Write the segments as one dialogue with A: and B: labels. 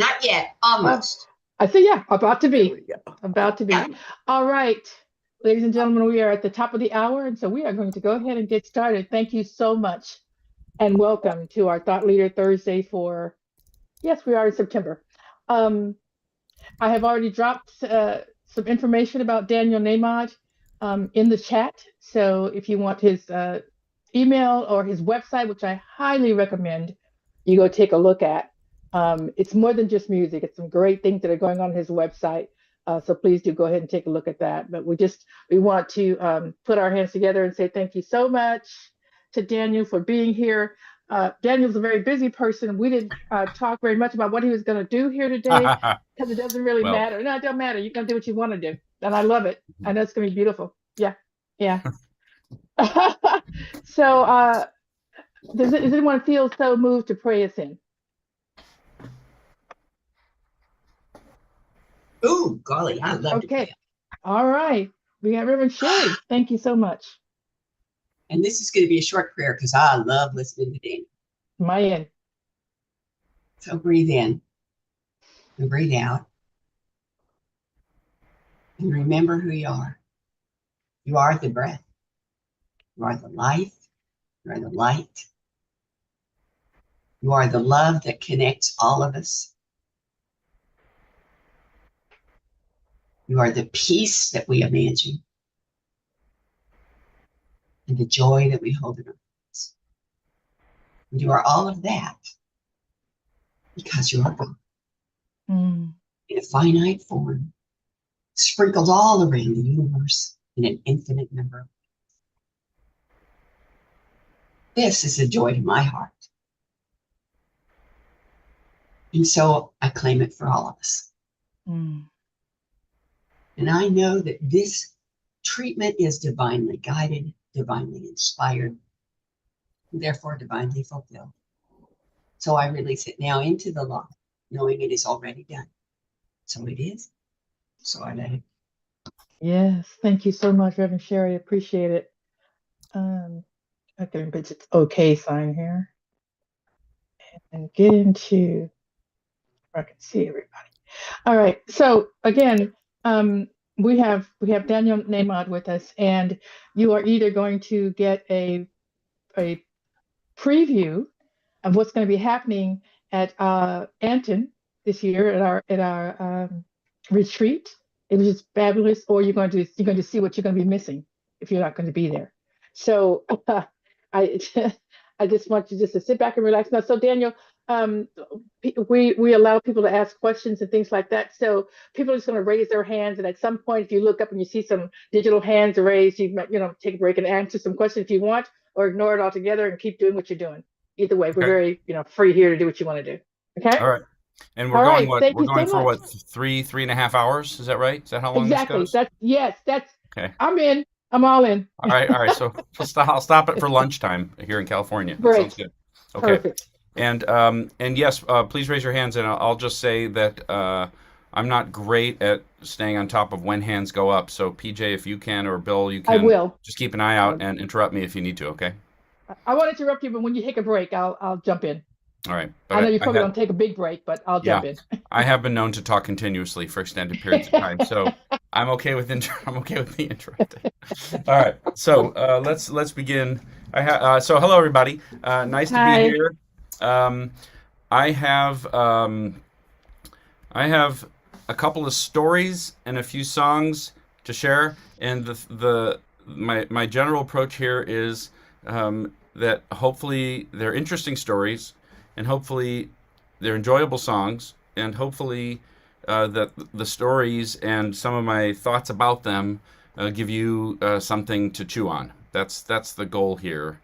A: Not yet,
B: Uh,
A: almost.
B: I think, yeah, about to
C: There we
B: be.
C: go.
B: About to
A: Yeah.
B: be. All right, ladies and gentlemen, we are at the top of the hour, and so we are going to go ahead and get started. Thank you so much, and welcome to our Thought Leader Thursday for, yes, we are in September. Um, I have already dropped some information about Daniel Nahmod in the chat. So if you want his email or his website, which I highly recommend you go take a look at. It's more than just music. It's some great things that are going on his website. So please do go ahead and take a look at that. But we want to put our hands together and say thank you so much to Daniel for being here. Daniel's a very busy person. We didn't talk very much about what he was going to do here today because it doesn't really
C: Well,
B: matter. No, it don't matter. You're going to do what you want to do. And I love it. I know it's going to be beautiful. Yeah. Yeah. So does anyone feel so moved to pray us in?
A: Ooh, golly, I love to
B: Okay.
A: pray.
B: All right. We got Reverend Sherry. Thank you so much.
A: And this is going to be a short prayer because I love listening to Daniel.
B: My end.
A: So breathe in and breathe out. And remember who you are. You are the breath. You are the life. You are the light. You are the love that connects all of us. You are the peace that we imagine and the joy that we hold in our hearts. And you are all of that because you are God
B: Mm.
A: in a finite form, sprinkled all around the universe in an infinite number. This is a joy to my heart. And so I claim it for all of us.
B: Mm.
A: And I know that this treatment is divinely guided, divinely inspired, and therefore divinely fulfilled. So I release it now into the law, knowing it is already done. So it is. So I let it.
B: Yes. Thank you so much, Reverend Sherry. Appreciate it. I can put its okay sign here and get into where I can see everybody. All right. So again, we have Daniel Nahmod with us, and you are either going to get a preview of what's going to be happening at Anton this year at our retreat. It was just fabulous. Or you're going to see what you're going to be missing if you're not going to be there. So I I just want you just to sit back and relax. Now, so Daniel, um, we allow people to ask questions and things like that. So people are just going to raise their hands, and at some point, if you look up and you see some digital hands raised, you take a break and answer some questions if you want, or ignore it altogether and keep doing what you're doing. Either way, we're
C: okay.
B: very free here to do what you want to do. Okay.
C: All right. And we're
B: All
C: going
B: right.
C: what?
B: Thank
C: We're
B: you so
C: going for
B: much.
C: what? 3.5 hours? Is that right? Is that how long this
B: Exactly.
C: goes?
B: That's.
C: Okay.
B: I'm in. I'm all in.
C: All right. All right. So I'll stop it for lunchtime here in California. That sounds
B: Great.
C: good. Okay.
B: Perfect.
C: And yes, please raise your hands, and I'll just say that I'm not great at staying on top of when hands go up. So PJ, if you can, or Bill, you
B: I
C: can
B: will.
C: just keep an eye out and interrupt me if you need to. Okay.
B: I won't interrupt you, but when you take a break, I'll jump in.
C: All right.
B: I know
C: But
B: you
C: I
B: probably
C: have,
B: don't take a big break, but I'll
C: yeah,
B: jump in.
C: I have been known to talk continuously for extended periods of time. So I'm okay with I'm okay with being interrupted. All right. So let's begin. So hello everybody. Nice to be
B: Hi.
C: here. Um, I have I have a couple of stories and a few songs to share, and my general approach here is that hopefully they're interesting stories, and hopefully they're enjoyable songs, and hopefully that the stories and some of my thoughts about them give you something to chew on. That's the goal here,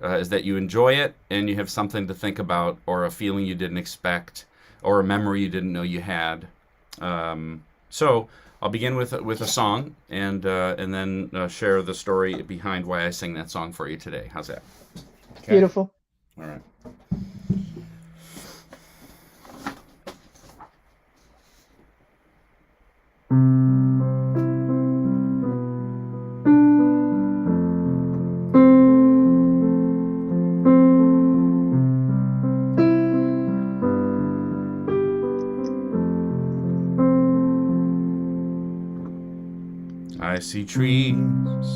C: is that you enjoy it and you have something to think about, or a feeling you didn't expect, or a memory you didn't know you had. So I'll begin with a song, and then share the story behind why I sing that song for you today. How's that? Okay.
B: Beautiful.
C: All right. I see trees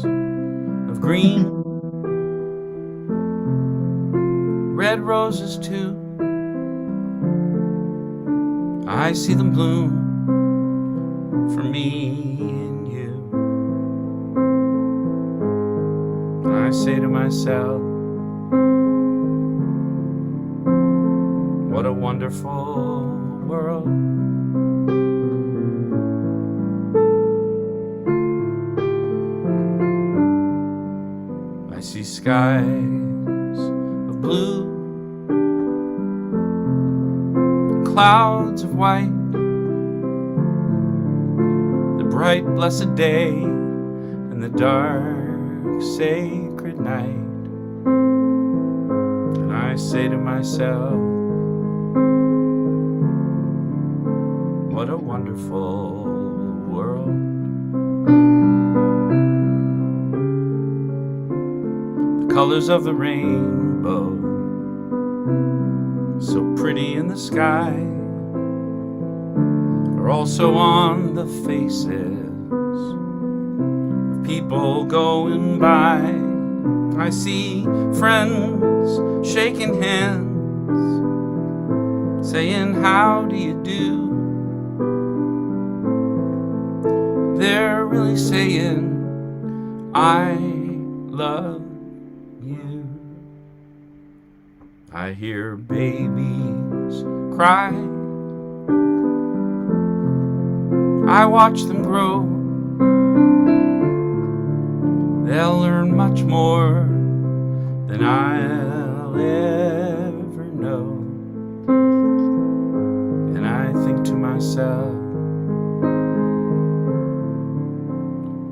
C: of green, red roses too. I see them bloom for me and you. I say to myself, what a wonderful world. I see skies of blue, clouds of white, the bright blessed day and the dark sacred night. And I say to myself, what a wonderful world. The colors of the rainbow, so pretty in the sky, are also on the faces of people going by. I see friends shaking hands, saying, how do you do? They're really saying, I love you. I hear babies cry, I watch them grow. They'll learn much more than I'll ever know. And I think to myself,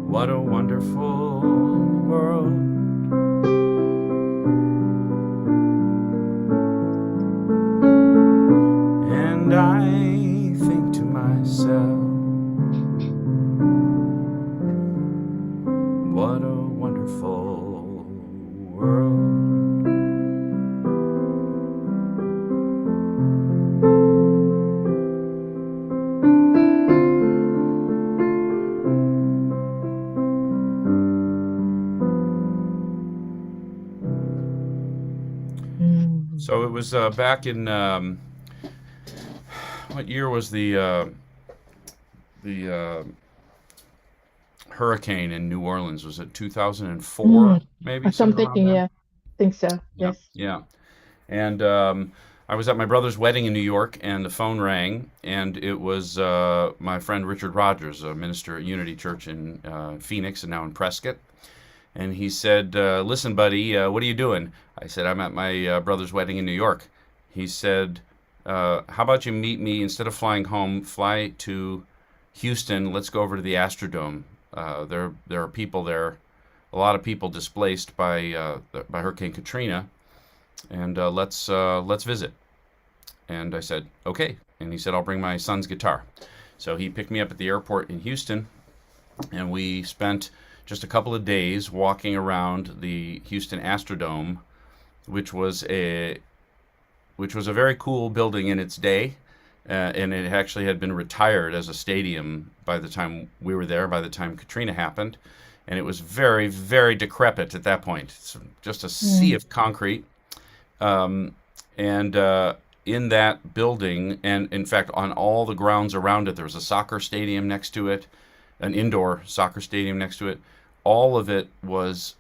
C: what a wonderful world. And I think to myself, what a wonderful world. So it was back in what year was the hurricane in New Orleans? Was it 2004? Maybe
B: So I'm
C: somewhere around
B: thinking,
C: there?
B: yeah, think so.
C: Yeah,
B: Yes.
C: yeah. And I was at my brother's wedding in New York, and the phone rang, and it was my friend Richard Rogers, a minister at Unity Church in Phoenix and now in Prescott. And he said, listen, buddy, what are you doing? I said, I'm at my brother's wedding in New York. He said, how about you meet me, instead of flying home, fly to Houston. Let's go over to the Astrodome. There are people there, a lot of people displaced by Hurricane Katrina, and let's visit. And I said, okay. And he said, I'll bring my son's guitar. So he picked me up at the airport in Houston, and we spent just a couple of days walking around the Houston Astrodome, which was a very cool building in its day, and it actually had been retired as a stadium by the time we were there, by the time Katrina happened, and it was very, very decrepit at that point. It's just a sea of concrete, and in that building, and in fact on all the grounds around it, there was a soccer stadium next to it, an indoor soccer stadium next to it. All of it was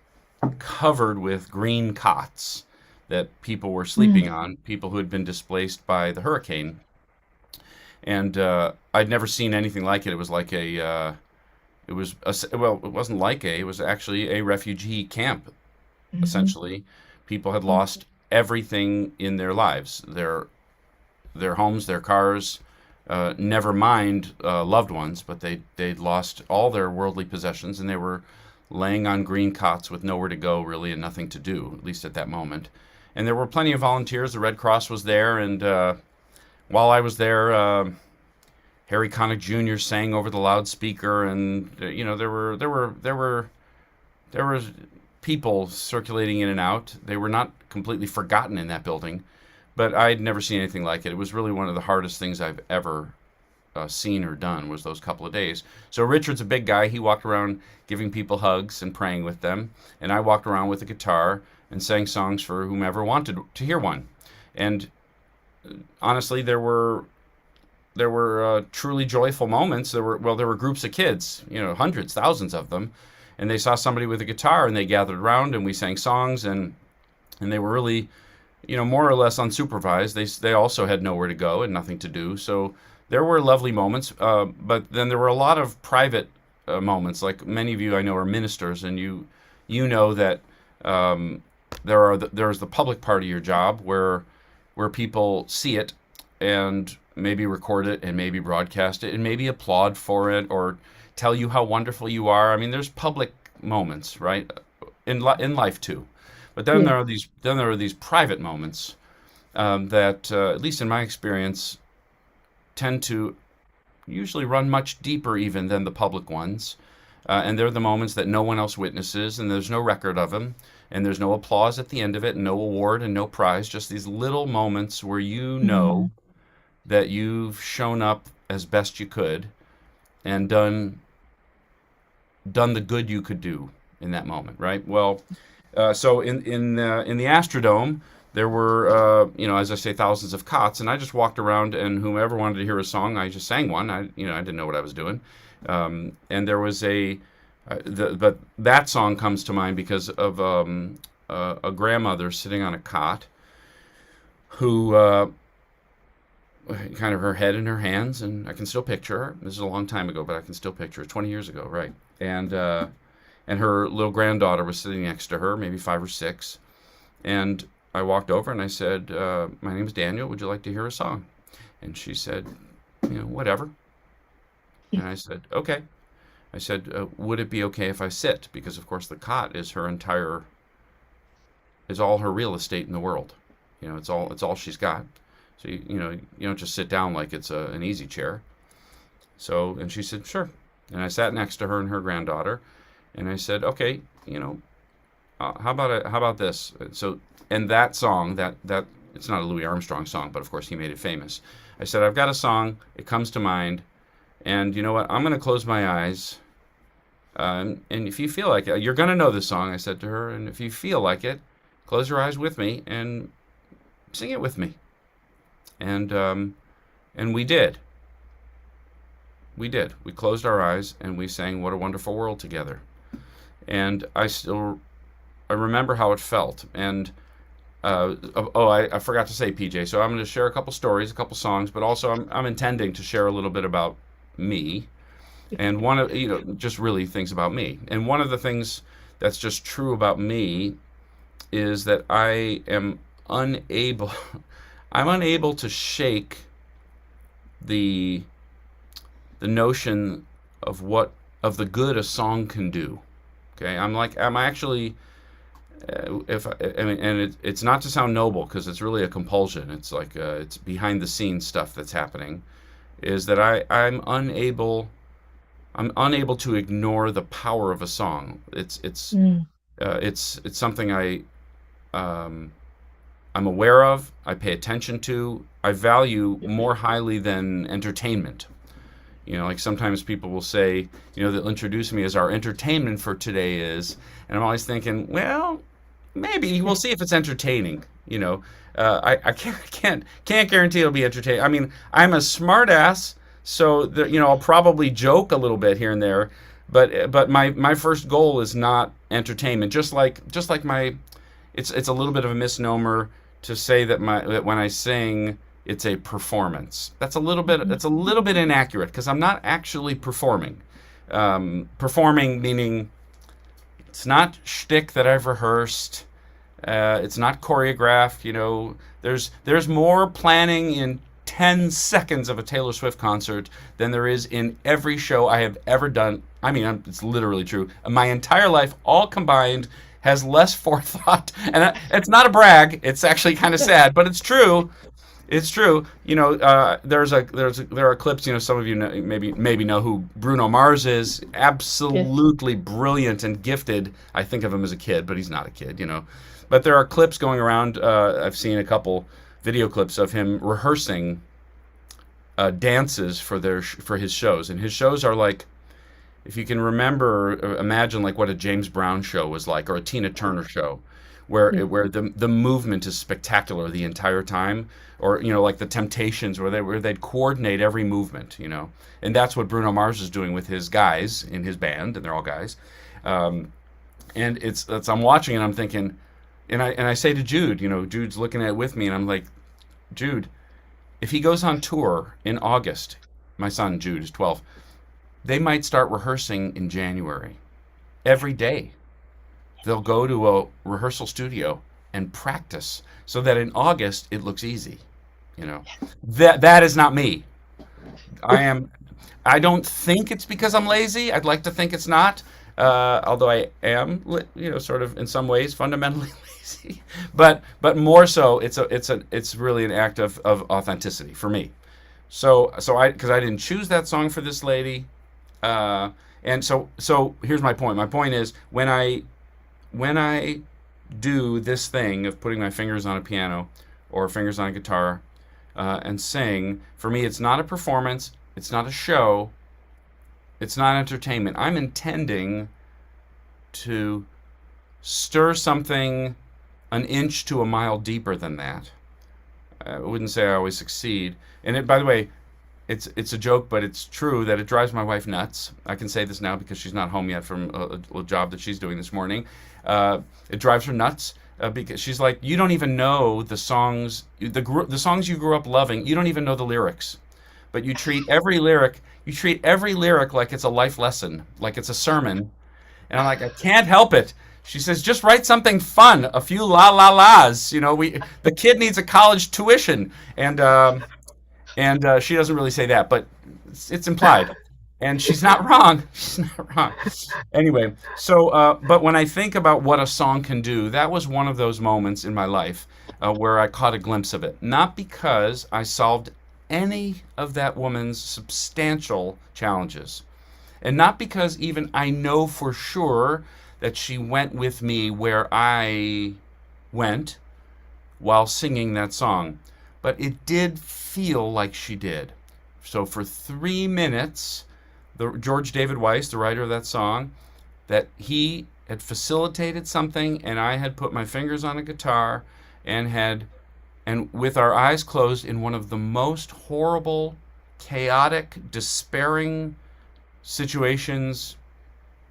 C: covered with green cots that people were sleeping on, people who had been displaced by the hurricane. And I'd never seen anything like it. It was like it wasn't like it was actually a refugee camp, essentially. People had lost everything in their lives, their homes, their cars, never mind loved ones, but they'd lost all their worldly possessions, and they were laying on green cots with nowhere to go, really, and nothing to do, at least at that moment. And there were plenty of volunteers. The Red Cross was there, and while I was there, Harry Connick Jr. sang over the loudspeaker, and there were people circulating in and out. They were not completely forgotten in that building, but I'd never seen anything like it. It was really one of the hardest things I've ever seen or done was those couple of days. So Richard's a big guy. He walked around giving people hugs and praying with them, and I walked around with a guitar and sang songs for whomever wanted to hear one. And honestly, there were truly joyful moments. There were groups of kids, hundreds, thousands of them, and they saw somebody with a guitar and they gathered around and we sang songs, and they were really, more or less unsupervised. They also had nowhere to go and nothing to do. So there were lovely moments, but then there were a lot of private moments. Like many of you I know are ministers, and you know that there's the public part of your job where people see it and maybe record it and maybe broadcast it and maybe applaud for it or tell you how wonderful you are. I mean, there's public moments, right, in life too. But then
B: Yeah.
C: there are these private moments that, at least in my experience, tend to usually run much deeper even than the public ones. And they're the moments that no one else witnesses, and there's no record of them, and there's no applause at the end of it, and no award and no prize, just these little moments where you know that you've shown up as best you could and done the good you could do in that moment, right? Well, so in the Astrodome, there were, as I say, thousands of cots, and I just walked around, and whomever wanted to hear a song, I just sang one. I didn't know what I was doing, and there was but that song comes to mind because of a grandmother sitting on a cot, who kind of her head in her hands, and I can still picture her. This is a long time ago, but I can still picture her. 20 years ago, right? And her little granddaughter was sitting next to her, maybe 5 or 6, and I walked over and I said, "My name is Daniel. Would you like to hear a song?" And she said, "Whatever." And I said, "Okay." I said, "Would it be okay if I sit?" Because of course the cot is all her real estate in the world. It's all she's got. So you don't just sit down like it's an easy chair. So, and she said, "Sure." And I sat next to her and her granddaughter, and I said, "Okay, how about this?" So, and that song, that it's not a Louis Armstrong song, but of course he made it famous. I said, "I've got a song. It comes to mind, and you know what? I'm going to close my eyes, and if you feel like it, you're going to know this song." I said to her, "And if you feel like it, close your eyes with me and sing it with me." And we did. We did. We closed our eyes and we sang "What a Wonderful World" together. And I remember how it felt. And I forgot to say, PJ. So I'm going to share a couple stories, a couple songs, but also I'm intending to share a little bit about me, and one of just really things about me. And one of the things that's just true about me is that I am unable. I'm unable to shake the notion of the good a song can do. Okay, I'm actually, it's not to sound noble, because it's really a compulsion. It's like it's behind the scenes stuff that's happening. Is that I'm unable to ignore the power of a song. It's something I'm aware of, I pay attention to, I value more highly than entertainment. Like sometimes people will say, they'll introduce me as our entertainment for today is, and I'm always thinking, well, maybe we'll see if it's entertaining. I can't guarantee it'll be entertaining. I mean, I'm a smart ass, so I'll probably joke a little bit here and there, but my first goal is not entertainment. Just like it's a little bit of a misnomer to say that when I sing, it's a performance. That's a little bit inaccurate, because I'm not actually performing. Performing meaning it's not shtick that I've rehearsed. It's not choreographed. There's more planning in 10 seconds of a Taylor Swift concert than there is in every show I have ever done. I mean, it's literally true. My entire life, all combined, has less forethought, and it's not a brag. It's actually kind of sad, but it's true. It's true. There are clips. Some of you maybe know who Bruno Mars is. Absolutely brilliant and gifted. I think of him as a kid, but he's not a kid. But there are clips going around. I've seen a couple video clips of him rehearsing dances for his shows, and his shows are like, if you can remember, imagine like what a James Brown show was like, or a Tina Turner show, where the movement is spectacular the entire time, or like the Temptations, where they'd coordinate every movement, and that's what Bruno Mars is doing with his guys in his band, and they're all guys, and it's I'm watching and I'm thinking, and I say to Jude, Jude's looking at it with me, and I'm like, Jude, if he goes on tour in August, my son Jude is 12, they might start rehearsing in January. Every day. They'll go to a rehearsal studio and practice so that in August it looks easy. That is not me. I don't think it's because I'm lazy. I'd like to think it's not. Although I am, sort of in some ways fundamentally lazy, but more so, it's really an act of authenticity for me. Because I didn't choose that song for this lady, and so here's my point. My point is when I do this thing of putting my fingers on a piano or fingers on a guitar and sing, for me it's not a performance, it's not a show, it's not entertainment. I'm intending to stir something an inch to a mile deeper than that. I wouldn't say I always succeed. And by the way, it's a joke, but it's true that it drives my wife nuts. I can say this now because she's not home yet from a job that she's doing this morning. It drives her nuts because she's like, you don't even know the songs, the songs you grew up loving. You don't even know the lyrics, but you treat every lyric like it's a life lesson, like it's a sermon. And I'm like, I can't help it. She says, just write something fun, a few la la las. The kid needs a college tuition, and she doesn't really say that, but it's implied, and she's not wrong. She's not wrong. Anyway, so but when I think about what a song can do, that was one of those moments in my life where I caught a glimpse of it. Not because I solved any of that woman's substantial challenges, and not because even I know for sure that she went with me where I went while singing that song, but it did feel like she did. So for 3 minutes, George David Weiss, the writer of that song, that he had facilitated something, and I had put my fingers on a guitar and with our eyes closed in one of the most horrible, chaotic, despairing situations,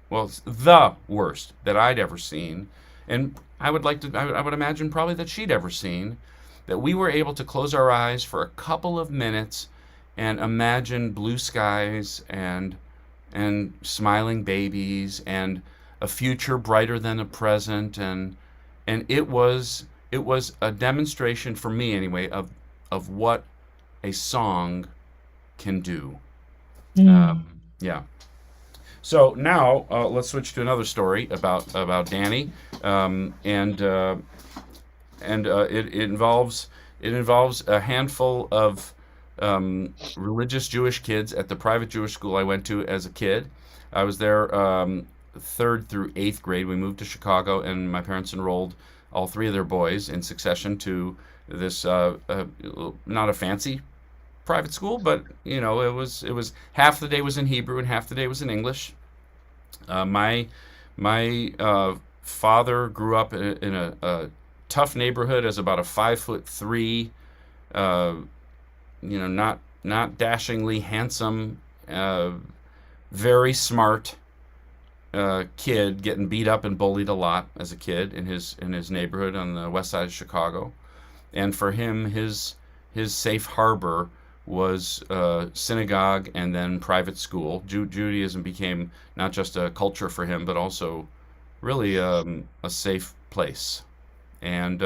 C: well, it's the worst that I'd ever seen, and I would imagine probably that she'd ever seen, that we were able to close our eyes for a couple of minutes and imagine blue skies and smiling babies and a future brighter than the present, and it was a demonstration for me anyway of what a song can do. Yeah. So now let's switch to another story about Danny, and it involves a handful of religious Jewish kids at the private Jewish school I went to as a kid. I was there 3rd through 8th grade. We moved to Chicago, and my parents enrolled all 3 of their boys in succession to this not a fancy private school, but it was half the day was in Hebrew and half the day was in English. My father grew up in a tough neighborhood as about a 5'3", not dashingly handsome, very smart kid, getting beat up and bullied a lot as a kid in his neighborhood on the west side of Chicago. And for him, his safe harbor was synagogue and then private school. Judaism became not just a culture for him, but also really a safe place. And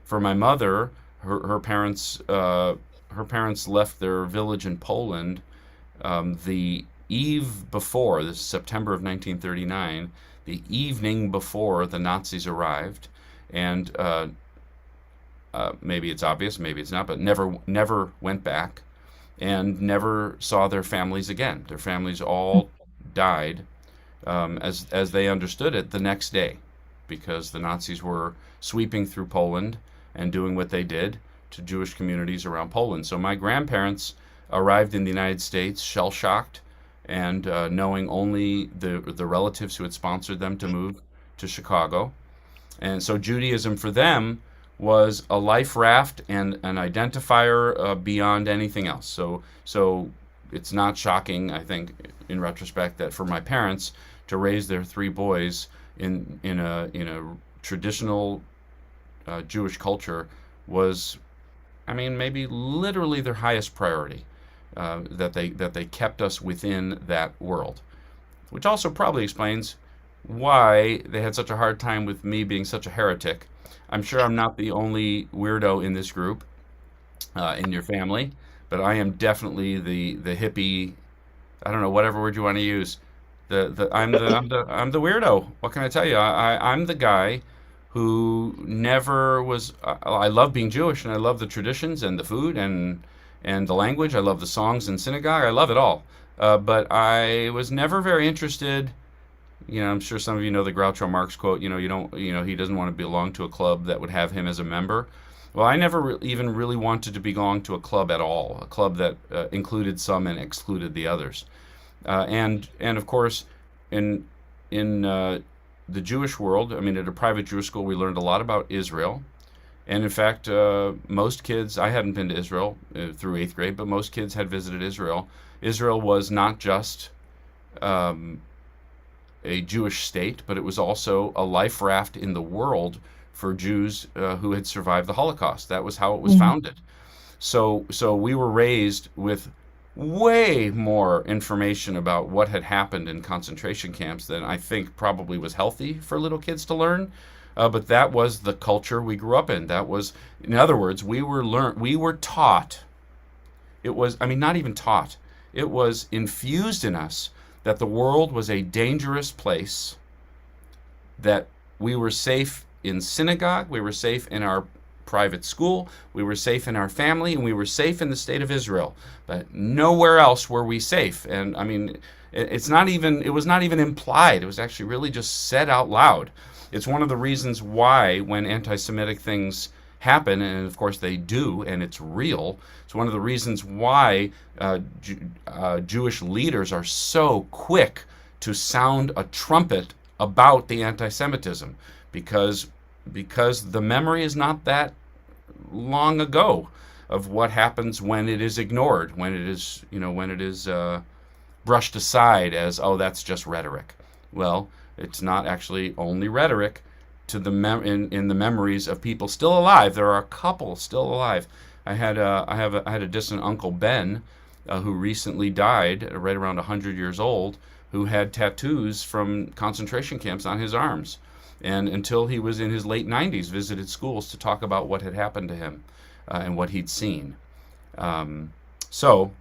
C: for my mother, her parents left their village in Poland the eve before, this is September of 1939, the evening before the Nazis arrived, and maybe it's obvious, maybe it's not, but never went back and never saw their families again. Their families all died as they understood it the next day, because the Nazis were sweeping through Poland and doing what they did to Jewish communities around Poland. So my grandparents arrived in the United States shell-shocked and knowing only the relatives who had sponsored them to move to Chicago. And so Judaism for them was a life raft and an identifier beyond anything else. So it's not shocking, I think, in retrospect, that for my parents to raise their three boys in a traditional Jewish culture was, I mean, maybe literally their highest priority. That they kept us within that world, which also probably explains why they had such a hard time with me being such a heretic. I'm sure I'm not the only weirdo in this group, in your family, but I am definitely the hippie. I don't know, whatever word you want to use. I'm the weirdo. What can I tell you? I'm the guy who never was. I love being Jewish, and I love the traditions and the food and the language. I love the songs in synagogue. I love it all. But I was never very interested. You know, I'm sure some of you know the Groucho Marx quote. He doesn't want to belong to a club that would have him as a member. Well, I never even really wanted to belong to a club at all. A club that included some and excluded the others. And of course, in the Jewish world, I mean, at a private Jewish school, we learned a lot about Israel. And in fact, most kids, I hadn't been to Israel through 8th grade, but most kids had visited Israel. Israel was not just a Jewish state, but it was also a life raft in the world for Jews who had survived the Holocaust. That was how it was founded. So we were raised with way more information about what had happened in concentration camps than I think probably was healthy for little kids to learn. But that was the culture we grew up in. That was, in other words, we were taught. It was, I mean, not even taught. It was infused in us that the world was a dangerous place, that we were safe in synagogue, we were safe in our private school, we were safe in our family, and we were safe in the state of Israel. But nowhere else were we safe. And I mean, it was not even implied. It was actually really just said out loud. It's one of the reasons why when anti-Semitic things happen, and of course they do, and it's real, it's one of the reasons why Jewish leaders are so quick to sound a trumpet about the anti-Semitism, because the memory is not that long ago of what happens when it is ignored, when it is brushed aside as, oh, that's just rhetoric. Well, it's not actually only rhetoric to the in the memories of people still alive. There are a couple still alive. I had a distant uncle, Ben, who recently died, right around 100 years old, who had tattoos from concentration camps on his arms, and until he was in his late 90s, visited schools to talk about what had happened to him and what he'd seen. So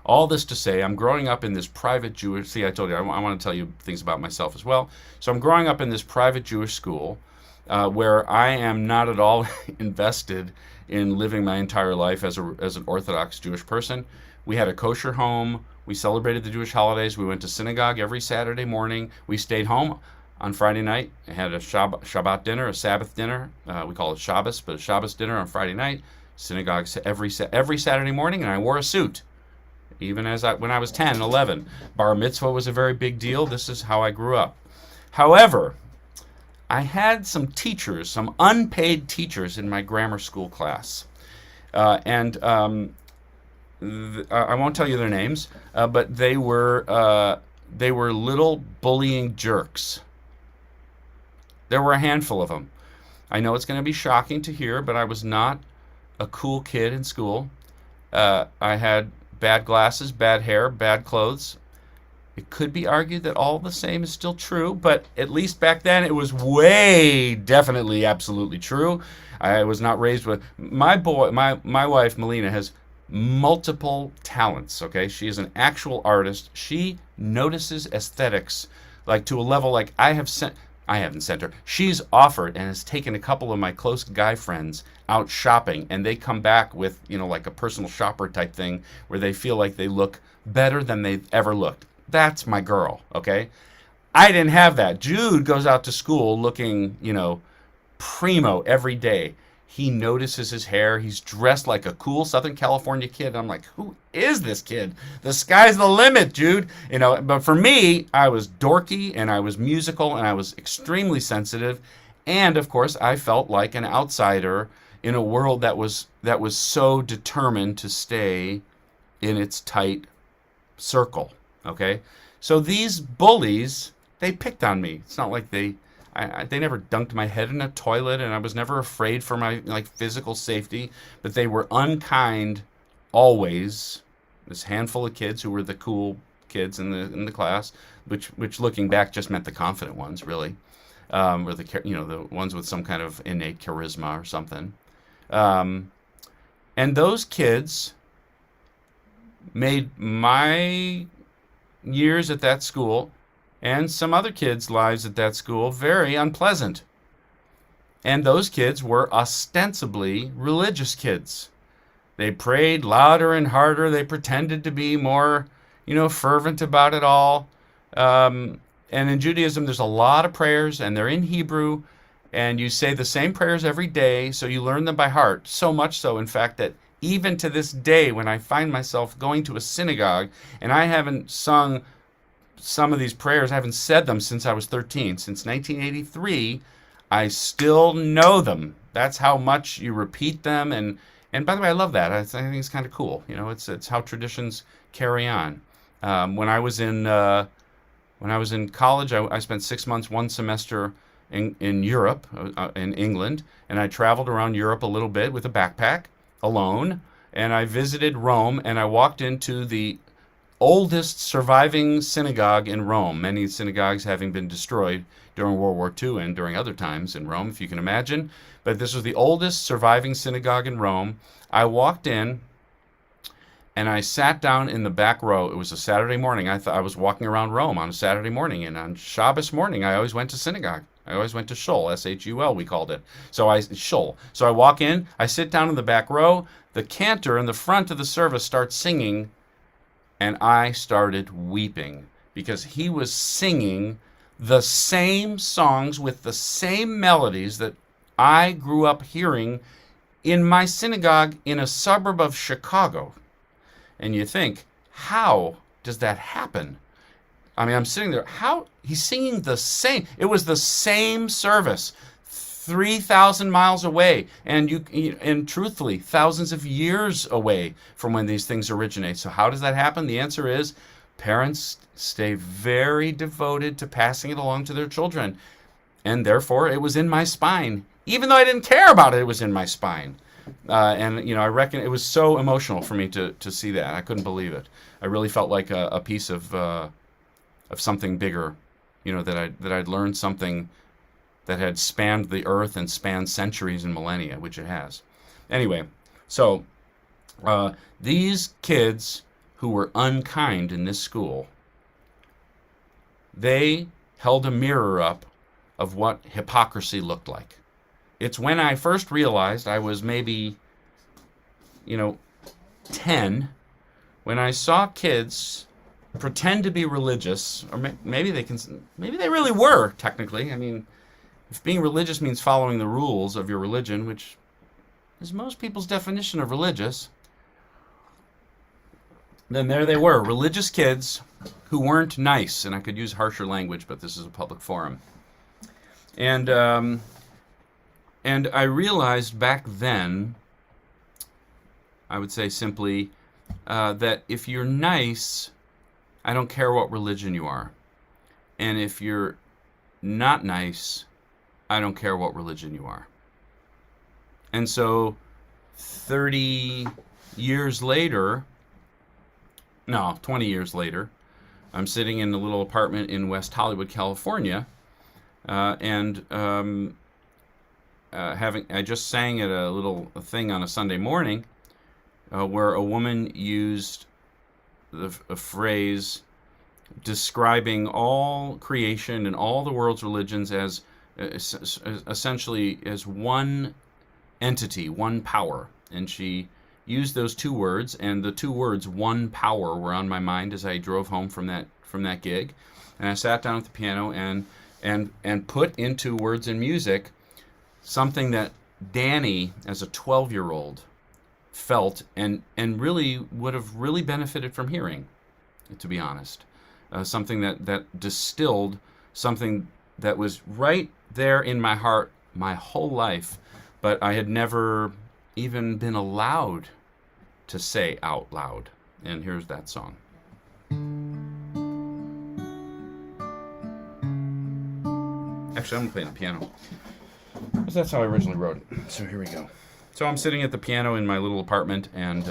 C: all this to say, I'm growing up in this private Jewish. See, I told you I want to tell you things about myself as well. So I'm growing up in this private Jewish school where I am not at all invested in living my entire life as an Orthodox Jewish person. We had a kosher home. We celebrated the Jewish holidays. We went to synagogue every Saturday morning. We stayed home on Friday night. I had a Shabbat dinner, a Sabbath dinner. We call it Shabbos, but a Shabbos dinner on Friday night. Synagogue every Saturday morning, and I wore a suit. Even when I was 10 and 11. Bar mitzvah was a very big deal. This is how I grew up. However, I had some teachers, some unpaid teachers in my grammar school class. And I won't tell you their names, but they were little bullying jerks. There were a handful of them. I know it's going to be shocking to hear, but I was not a cool kid in school. I had bad glasses, bad hair, bad clothes. It could be argued that all the same is still true, but at least back then it was way definitely absolutely true. I was not raised with my wife Melina has multiple talents, okay? She is an actual artist. She notices aesthetics like to a level like I haven't sent her. She's offered and has taken a couple of my close guy friends out shopping, and they come back with, like a personal shopper type thing where they feel like they look better than they've ever looked. That's my girl, okay? I didn't have that. Jude goes out to school looking, primo every day. He notices his hair. He's dressed like a cool Southern California kid. I'm like, who is this kid? The sky's the limit, dude. But for me, I was dorky and I was musical and I was extremely sensitive. And of course, I felt like an outsider in a world that was so determined to stay in its tight circle. Okay? So these bullies, they picked on me. It's not like they never dunked my head in a toilet, and I was never afraid for my physical safety, but they were unkind always. This handful of kids who were the cool kids in the class, which looking back just meant the confident ones, really, or the ones with some kind of innate charisma or something. And those kids made my years at that school and some other kids' lives at that school very unpleasant. And those kids were ostensibly religious kids. They prayed louder and harder. They pretended to be more, fervent about it all. And in Judaism, there's a lot of prayers, and they're in Hebrew, and you say the same prayers every day, so you learn them by heart. So much so, in fact, that even to this day, when I find myself going to a synagogue, and I haven't sung some of these prayers, I haven't said them since I was 13. Since 1983, I still know them. That's how much you repeat them. And by the way, I love that. I think it's kind of cool. It's how traditions carry on. When I was in college, I spent 6 months, one semester in Europe, in England, and I traveled around Europe a little bit with a backpack alone. And I visited Rome, and I walked into the oldest surviving synagogue in Rome, many synagogues having been destroyed during World War II and during other times in Rome, if you can imagine. But this was the oldest surviving synagogue in Rome. I walked in and I sat down in the back row. It was a Saturday morning. I thought I was walking around Rome on a Saturday morning, and on Shabbos morning, I always went to synagogue. I always went to shul, S-H-U-L, we called it. Shul. So I walk in, I sit down in the back row. The cantor in the front of the service starts singing, and I started weeping because he was singing the same songs with the same melodies that I grew up hearing in my synagogue in a suburb of Chicago. And you think, how does that happen? I mean, I'm sitting there, how? He's singing the same. It was the same service, 3,000 miles away, and truthfully, thousands of years away from when these things originate. So how does that happen? The answer is parents stay very devoted to passing it along to their children. And therefore, it was in my spine. Even though I didn't care about it, it was in my spine. I reckon it was so emotional for me to see that. I couldn't believe it. I really felt like a piece of something bigger, that I'd learned something that had spanned the earth and spanned centuries and millennia, which it has. Anyway, so these kids who were unkind in this school, they held a mirror up of what hypocrisy looked like. It's when I first realized I was maybe, 10, when I saw kids pretend to be religious, or maybe they really were, technically. I mean, if being religious means following the rules of your religion, which is most people's definition of religious, then there they were, religious kids who weren't nice. And I could use harsher language, but this is a public forum. And I realized back then, I would say simply, that if you're nice, I don't care what religion you are. And if you're not nice, I don't care what religion you are. And so 20 years later, I'm sitting in a little apartment in West Hollywood, California, I just sang at a little thing on a Sunday morning where a woman used a phrase describing all creation and all the world's religions as essentially as one entity, one power. And she used those two words, and the two words "one power" were on my mind as I drove home from that gig. And I sat down at the piano and put into words and music something that Danny, as a 12-year-old, felt and really would have really benefited from hearing, to be honest. Something that distilled something that was right there in my heart my whole life, but I had never even been allowed to say out loud. And here's that song. Actually, I'm going to play the piano, because that's how I originally wrote it. So here we go. So I'm sitting at the piano in my little apartment, and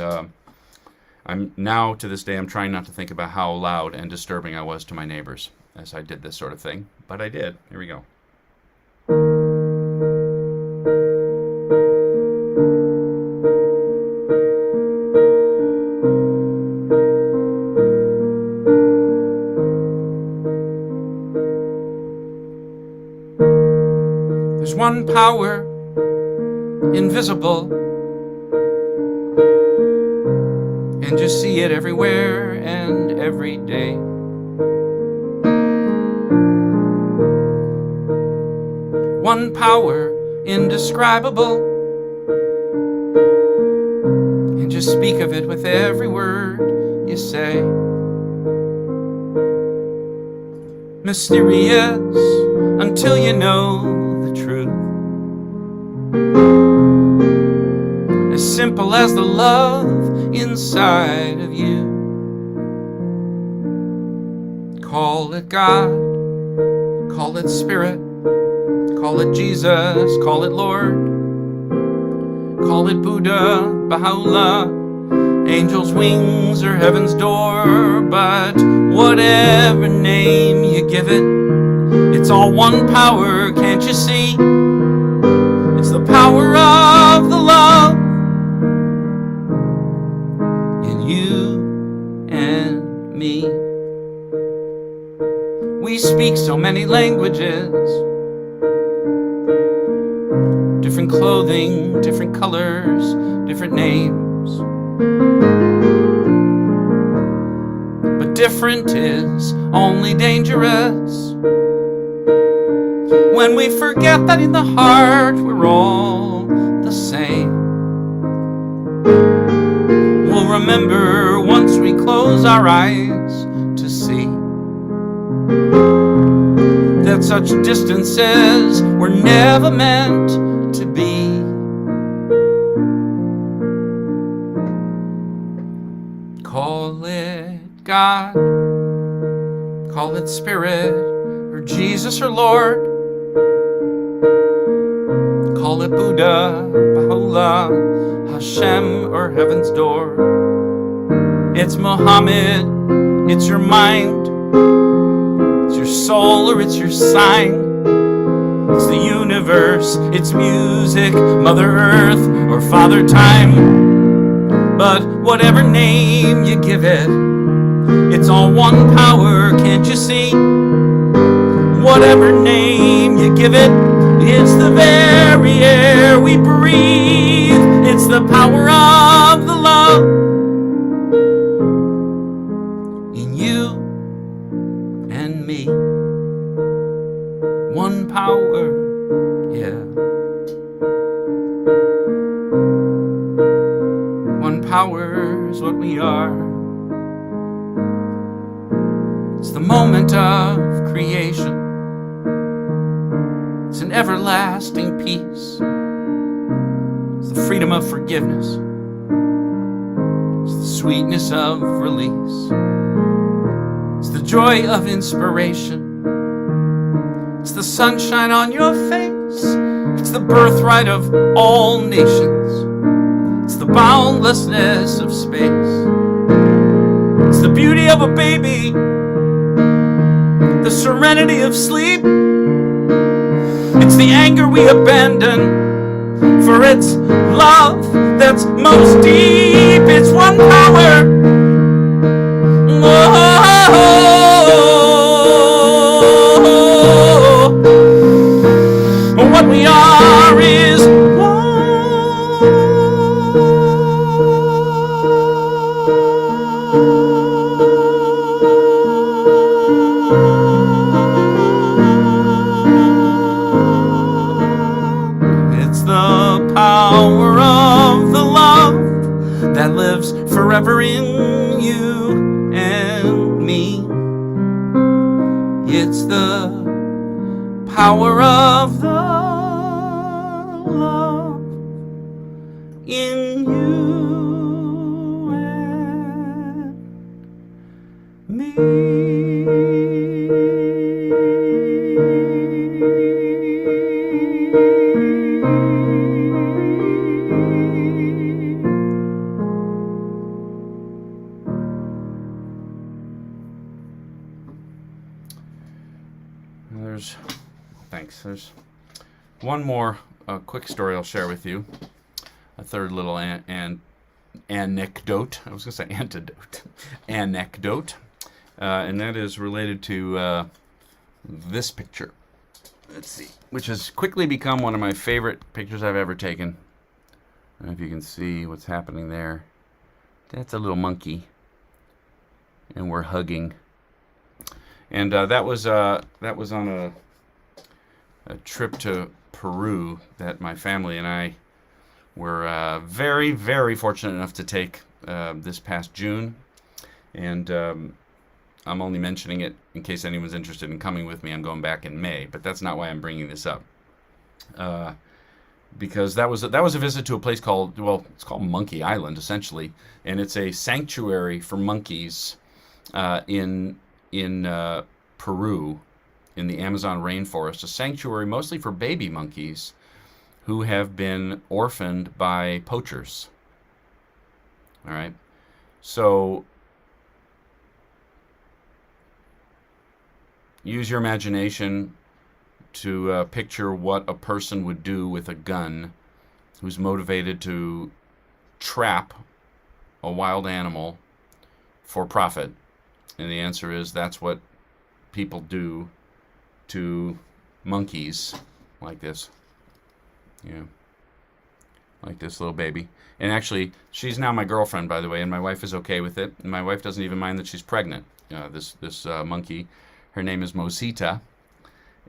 C: I'm now, to this day, I'm trying not to think about how loud and disturbing I was to my neighbors as I did this sort of thing. But I did. Here we go. There's one power, invisible, and you see it everywhere and every day. One power, indescribable, and you speak of it with every word you say. Mysterious until you know the truth. As simple as the love inside of you. Call it God, call it Spirit, call it Jesus, call it Lord, call it Buddha, Baha'u'llah, angel's wings or heaven's door. But whatever name you give it, it's all one power, can't you see? It's the power of the love in you and me. We speak so many languages, different clothing, different colors, different names. But different is only dangerous when we forget that in the heart we're all the same. We'll remember once we close our eyes to see that such distances were never meant to be. Call it God, call it Spirit, or Jesus or Lord. Call it Buddha, Baha'u'llah, Hashem, or heaven's door. It's Muhammad, it's your mind, it's your soul, or it's your sign. It's the universe, it's music, Mother Earth, or Father Time. But whatever name you give it, it's all one power, can't you see? Whatever name you give it, it's the very air we breathe. It's the power of the love in you and me. One power, yeah. One power is what we are. It's the moment of creation. It's an everlasting peace. It's the freedom of forgiveness. It's the sweetness of release. It's the joy of inspiration. It's the sunshine on your face. It's the birthright of all nations. It's the boundlessness of space. It's the beauty of a baby. The serenity of sleep. It's the anger we abandon, for it's love that's most deep. It's one power. Oh, what we are is one. It's the power of the love in you and me. There's one more quick story I'll share with you. A third little anecdote. I was going to say antidote. Anecdote. And that is related to this picture. Let's see. Which has quickly become one of my favorite pictures I've ever taken. I don't know if you can see what's happening there. That's a little monkey. And we're hugging. And that was on a trip to Peru that my family and I were very, very fortunate enough to take this past June. And I'm only mentioning it in case anyone's interested in coming with me. I'm going back in May, but that's not why I'm bringing this up. Because that was a visit to a place called, well, it's called Monkey Island, essentially. And it's a sanctuary for monkeys in Peru, in the Amazon rainforest, a sanctuary mostly for baby monkeys who have been orphaned by poachers. All right. So use your imagination to picture what a person would do with a gun who's motivated to trap a wild animal for profit. And the answer is that's what people do to monkeys like this. Yeah. Like this little baby. And actually, she's now my girlfriend, by the way, and my wife is okay with it. And my wife doesn't even mind that she's pregnant. This monkey, her name is Mosita,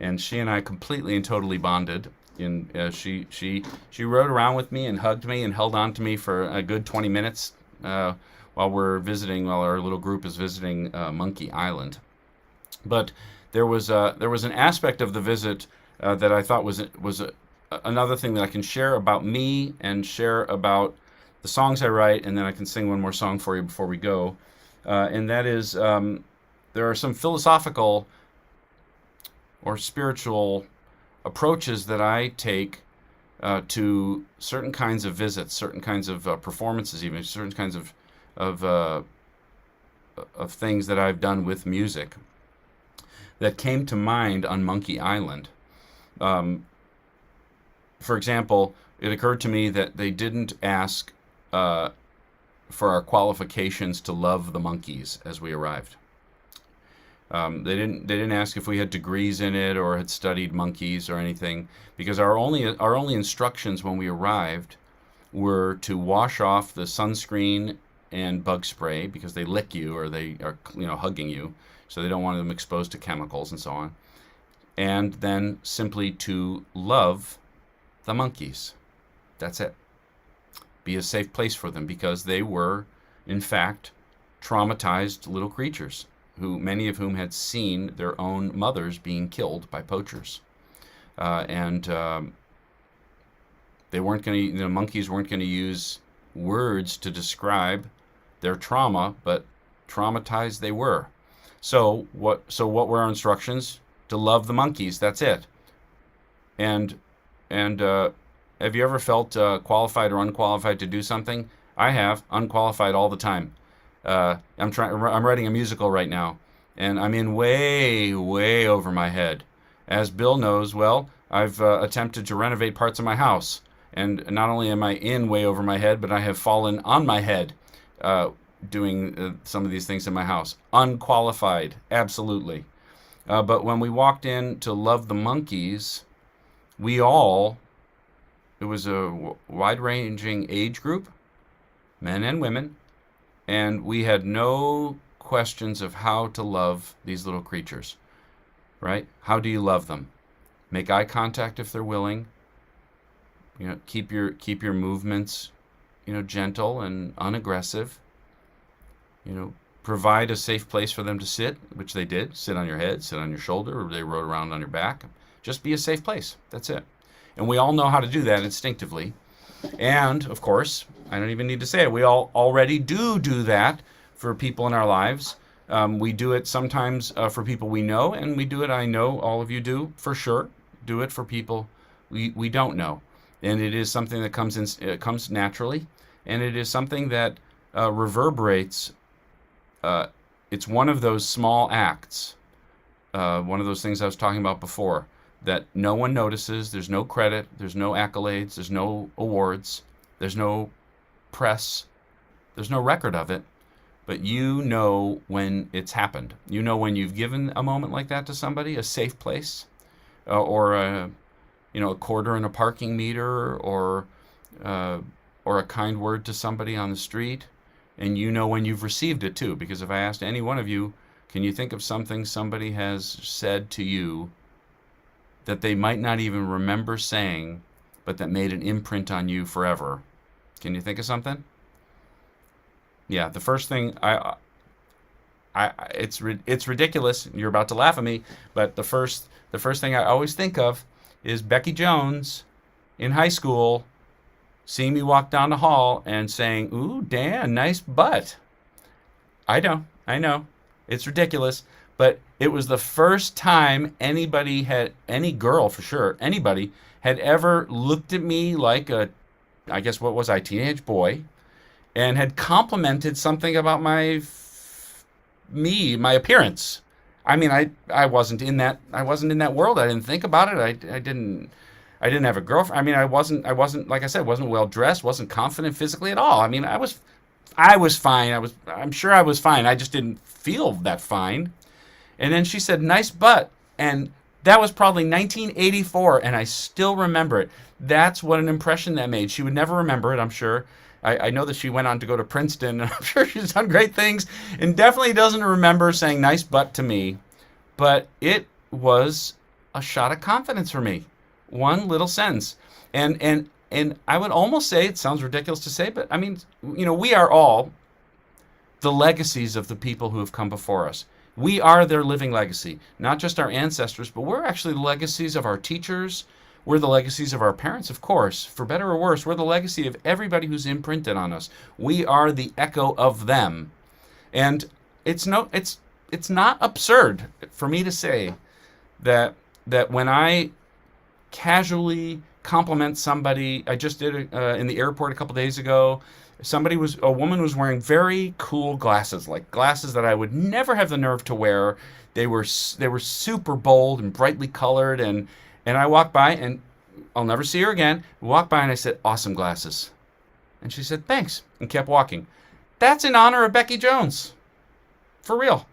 C: and she and I completely and totally bonded. And she rode around with me and hugged me and held on to me for a good 20 minutes while our little group is visiting Monkey Island. But there was an aspect of the visit that I thought was another thing that I can share about me and share about the songs I write, and then I can sing one more song for you before we go. And that is, there are some philosophical or spiritual approaches that I take to certain kinds of visits, certain kinds of performances, even certain kinds of things that I've done with music that came to mind on Monkey Island. For example, it occurred to me that they didn't ask for our qualifications to love the monkeys as we arrived. They didn't ask if we had degrees in it or had studied monkeys or anything, because our only instructions when we arrived were to wash off the sunscreen and bug spray, because they lick you or they are hugging you, so they don't want them exposed to chemicals and so on. And then simply to love the monkeys. That's it. Be a safe place for them, because they were, in fact, traumatized little creatures, many of whom had seen their own mothers being killed by poachers. And they weren't going to, the monkeys weren't going to use words to describe their trauma, but traumatized they were. So what were our instructions? To love the monkeys. That's it. And have you ever felt qualified or unqualified to do something? I have. Unqualified all the time. I'm writing a musical right now, and I'm in way, way over my head. As Bill knows, well, I've attempted to renovate parts of my house, and not only am I in way over my head, but I have fallen on my head doing some of these things in my house. Unqualified, absolutely. But when we walked in to love the monkeys, it was a wide-ranging age group, men and women, and we had no questions of how to love these little creatures, right? How do you love them? Make eye contact if they're willing. Keep your movements, gentle and unaggressive. Provide a safe place for them to sit, which they did. Sit on your head, sit on your shoulder, or they rode around on your back. Just be a safe place. That's it. And we all know how to do that instinctively. And of course, I don't even need to say it. We all already do that for people in our lives. We do it sometimes for people we know, and we do it, I know all of you do for sure, do it for people we don't know. And it is something that comes naturally, and it is something that reverberates. It's one of those small acts, one of those things I was talking about before, that no one notices. There's no credit, there's no accolades, there's no awards, there's no press, there's no record of it. But you know when it's happened. You know when you've given a moment like that to somebody, a safe place, or a quarter in a parking meter, or a kind word to somebody on the street. And you know when you've received it too, because if I asked any one of you, can you think of something somebody has said to you that they might not even remember saying, but that made an imprint on you forever? Can you think of something? Yeah, the first thing it's ridiculous. You're about to laugh at me, but the first thing I always think of is Becky Jones in high school seeing me walk down the hall and saying, "Ooh, Dan, nice butt." I know, it's ridiculous, but it was the first time anybody had, any girl for sure, anybody had ever looked at me like a, I guess what was I, teenage boy, and had complimented something about my appearance. I mean, I wasn't in that world. I didn't think about it. I didn't have a girlfriend. I mean, I wasn't like I said, wasn't well dressed, wasn't confident physically at all. I mean, I was fine. I'm sure I was fine. I just didn't feel that fine. And then she said, "Nice butt." And that was probably 1984, and I still remember it. That's what an impression that made. She would never remember it, I'm sure. I know that she went on to go to Princeton, and I'm sure she's done great things, and definitely doesn't remember saying "nice butt" to me. But it was a shot of confidence for me. One little sentence. And I would almost say, it sounds ridiculous to say, but I mean, we are all the legacies of the people who have come before us. We are their living legacy, not just our ancestors, but we're actually the legacies of our teachers. We're the legacies of our parents, of course, for better or worse. We're the legacy of everybody who's imprinted on us. We are the echo of them. And it's not absurd for me to say that when I casually compliment somebody, I just did it in the airport a couple days ago. A woman was wearing very cool glasses, like glasses that I would never have the nerve to wear. They were super bold and brightly colored, and I walked by, and I'll never see her again. I walked by and I said, "Awesome glasses." And she said, "Thanks," and kept walking. That's in honor of Becky Jones. For real.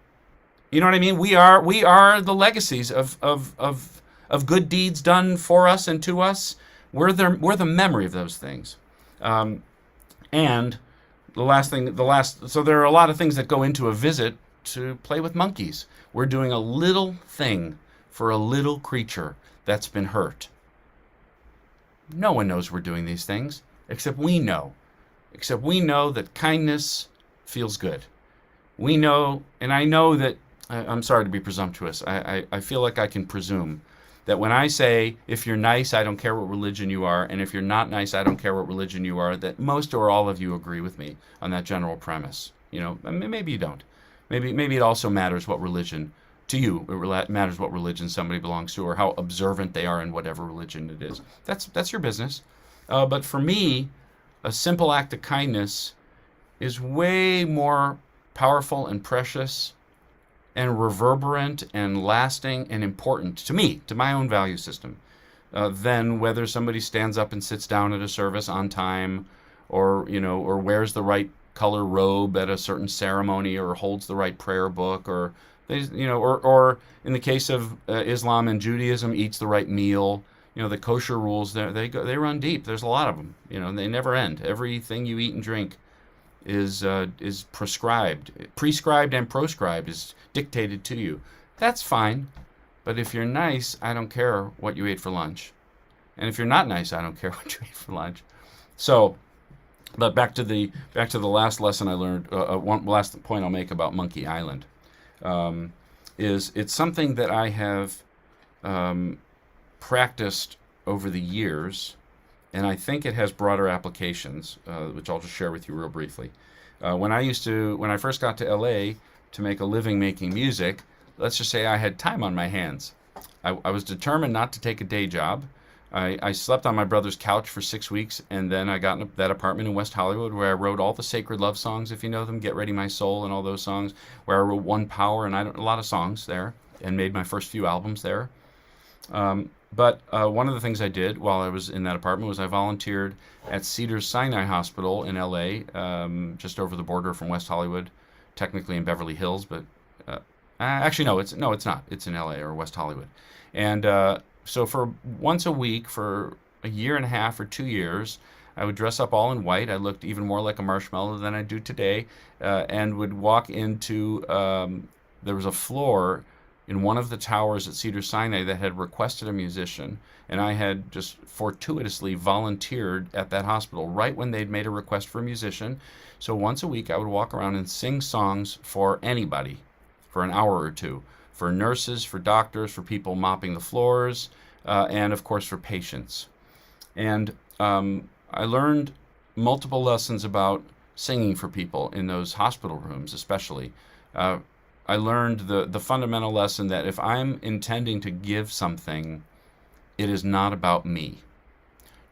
C: You know what I mean? We are the legacies of good deeds done for us and to us. We're the memory of those things. And so there are a lot of things that go into a visit to play with monkeys. We're doing a little thing for a little creature that's been hurt. No one knows we're doing these things, except we know. Except we know that kindness feels good. We know, and I know that, I'm sorry to be presumptuous. I feel like I can presume that when I say, if you're nice, I don't care what religion you are, and if you're not nice, I don't care what religion you are, that most or all of you agree with me on that general premise. Maybe you don't. Maybe it also matters what religion, to you, it matters what religion somebody belongs to, or how observant they are in whatever religion it is. That's your business. But for me, a simple act of kindness is way more powerful and precious and reverberant and lasting and important to me, to my own value system, than whether somebody stands up and sits down at a service on time, or wears the right color robe at a certain ceremony, or holds the right prayer book, or or in the case of Islam and Judaism, eats the right meal. The kosher rules, they run deep. There's a lot of them. They never end. Everything you eat and drink is prescribed and proscribed, is dictated to you. That's fine, but if you're nice, I don't care what you ate for lunch, and if you're not nice, I don't care what you ate for lunch. So, but back to the last lesson I learned. One last point I'll make about Monkey Island is it's something that I have practiced over the years, and I think it has broader applications, which I'll just share with you real briefly. When I first got to LA to make a living making music, let's just say I had time on my hands. I was determined not to take a day job. I slept on my brother's couch for 6 weeks, and then I got in that apartment in West Hollywood where I wrote all the sacred love songs, if you know them, Get Ready My Soul and all those songs, where I wrote One Power and a lot of songs there, and made my first few albums there. But one of the things I did while I was in that apartment was I volunteered at Cedars-Sinai Hospital in LA, just over the border from West Hollywood, technically in Beverly Hills, but actually no, it's not. It's in LA or West Hollywood. And so for once a week for a year and a half or 2 years, I would dress up all in white. I looked even more like a marshmallow than I do today, and would walk into, there was a floor in one of the towers at Cedars-Sinai that had requested a musician, and I had just fortuitously volunteered at that hospital right when they'd made a request for a musician. So once a week I would walk around and sing songs for anybody for an hour or two, for nurses, for doctors, for people mopping the floors, and of course for patients. And I learned multiple lessons about singing for people in those hospital rooms, especially. I learned the fundamental lesson that if I'm intending to give something, it is not about me,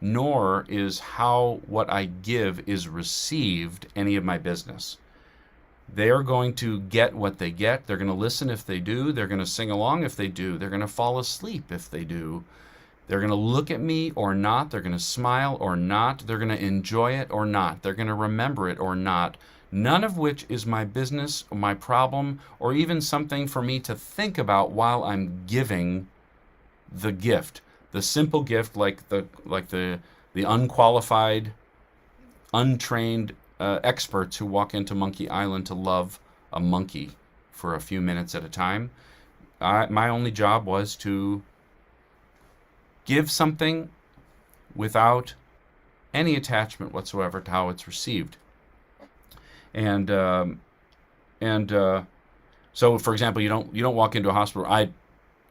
C: nor is how what I give is received any of my business. They are going to get what they get. They're going to listen if they do. They're going to sing along if they do. They're going to fall asleep if they do. They're going to look at me or not. They're going to smile or not. They're going to enjoy it or not. They're going to remember it or not. None of which is my business, or my problem, or even something for me to think about while I'm giving the gift. The simple gift, like the unqualified, untrained experts who walk into Monkey Island to love a monkey for a few minutes at a time. My only job was to give something without any attachment whatsoever to how it's received. And so, for example, you don't walk into a hospital. I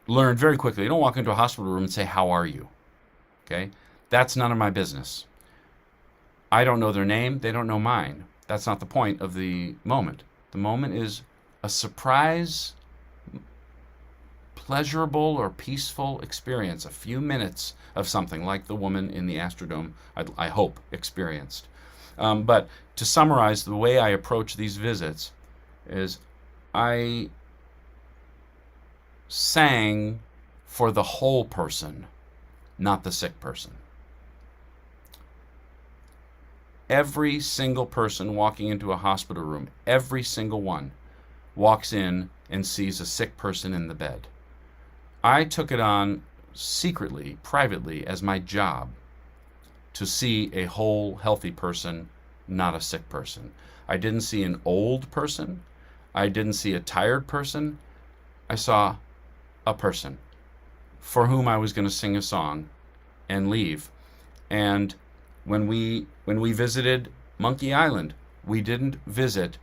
C: learned very quickly, you don't walk into a hospital room and say, "How are you?" Okay, that's none of my business. I don't know their name. They don't know mine. That's not the point of the moment. The moment is a surprise, pleasurable or peaceful experience, a few minutes of something like the woman in the Astrodome, I hope, experienced. But to summarize, the way I approach these visits is I sang for the whole person, not the sick person. Every single person walking into a hospital room, every single one, walks in and sees a sick person in the bed. I took it on secretly, privately, as my job to see a whole healthy person, not a sick person. I didn't see an old person. I didn't see a tired person. I saw a person for whom I was going to sing a song and leave. And when we visited Monkey Island, we didn't visit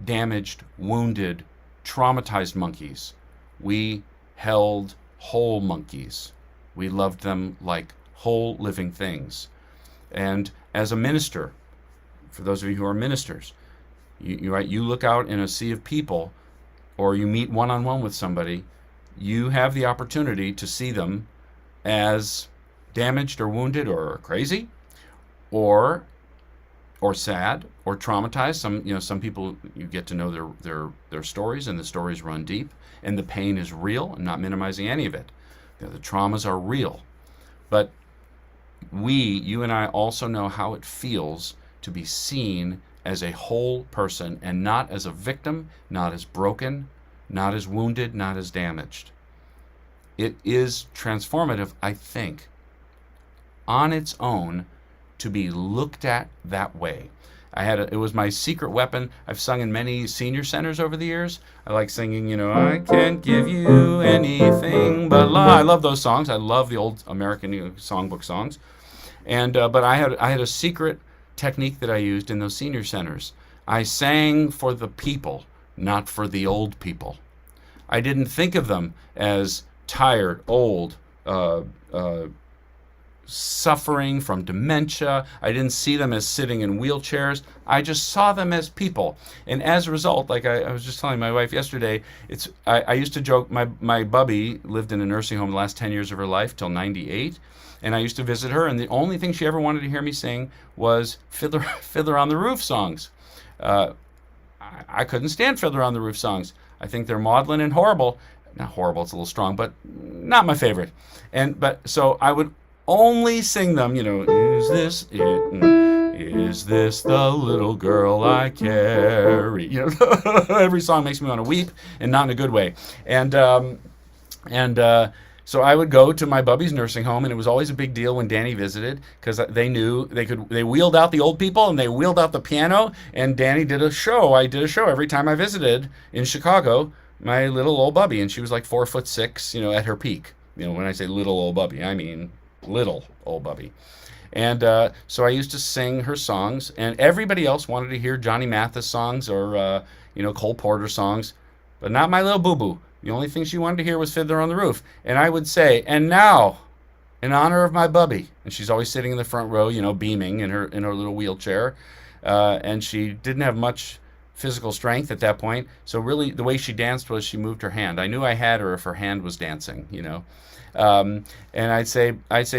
C: damaged, wounded, traumatized monkeys. We held whole monkeys. We loved them like whole living things. And as a minister, for those of you who are ministers, you look out in a sea of people, or you meet one-on-one with somebody, you have the opportunity to see them as damaged or wounded or crazy, or sad or traumatized. Some people, you get to know their stories, and the stories run deep, and the pain is real. I'm not minimizing any of it. The traumas are real, but you and I also know how it feels to be seen as a whole person, and not as a victim, not as broken, not as wounded, not as damaged. It is transformative, I think, on its own, to be looked at that way. It was my secret weapon. I've sung in many senior centers over the years. I like singing, I can't give you anything but love. I love those songs. I love the old American songbook songs. And but I had a secret technique that I used in those senior centers. I sang for the people, not for the old people. I didn't think of them as tired, old, uh, suffering from dementia. I didn't see them as sitting in wheelchairs. I just saw them as people. And as a result, like I was just telling my wife yesterday, I used to joke, my bubby lived in a nursing home the last 10 years of her life till 98. And I used to visit her, and the only thing she ever wanted to hear me sing was Fiddler on the Roof songs. I couldn't stand Fiddler on the Roof songs. I think they're maudlin and horrible. Not horrible, it's a little strong, but not my favorite. But so I would only sing them, is this it? Is this the little girl I carry? Every song makes me want to weep, and not in a good way. So I would go to my bubby's nursing home, and it was always a big deal when Danny visited, because they knew they wheeled out the old people and they wheeled out the piano, and Danny did a show. I did a show every time I visited in Chicago, my little old bubby, and she was like 4'6", at her peak. When I say little old bubby, I mean little old bubby. And so I used to sing her songs, and everybody else wanted to hear Johnny Mathis songs or Cole Porter songs, but not my little boo-boo. The only thing she wanted to hear was Fiddler on the Roof. And I would say, and now, in honor of my bubby, and she's always sitting in the front row, beaming in her little wheelchair, and she didn't have much physical strength at that point. So really, the way she danced was she moved her hand. I knew I had her if her hand was dancing, And I'd say,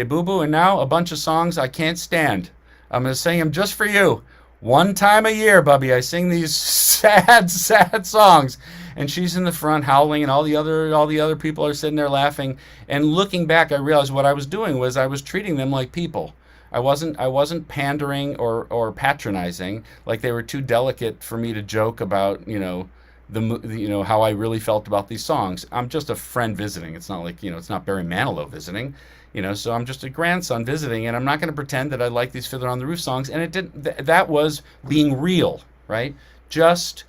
C: boo boo, and now a bunch of songs I can't stand. I'm going to sing them just for you. One time a year, Bubby, I sing these sad, sad songs. And she's in the front howling, and all the other people are sitting there laughing. And looking back, I realized what I was doing was I was treating them like people. I wasn't pandering or patronizing, like they were too delicate for me to joke about, how I really felt about these songs. I'm just a friend visiting. It's not like, it's not Barry Manilow visiting, so I'm just a grandson visiting, and I'm not going to pretend that I like these Fiddler on the Roof songs. And it didn't, that was being real, right? Just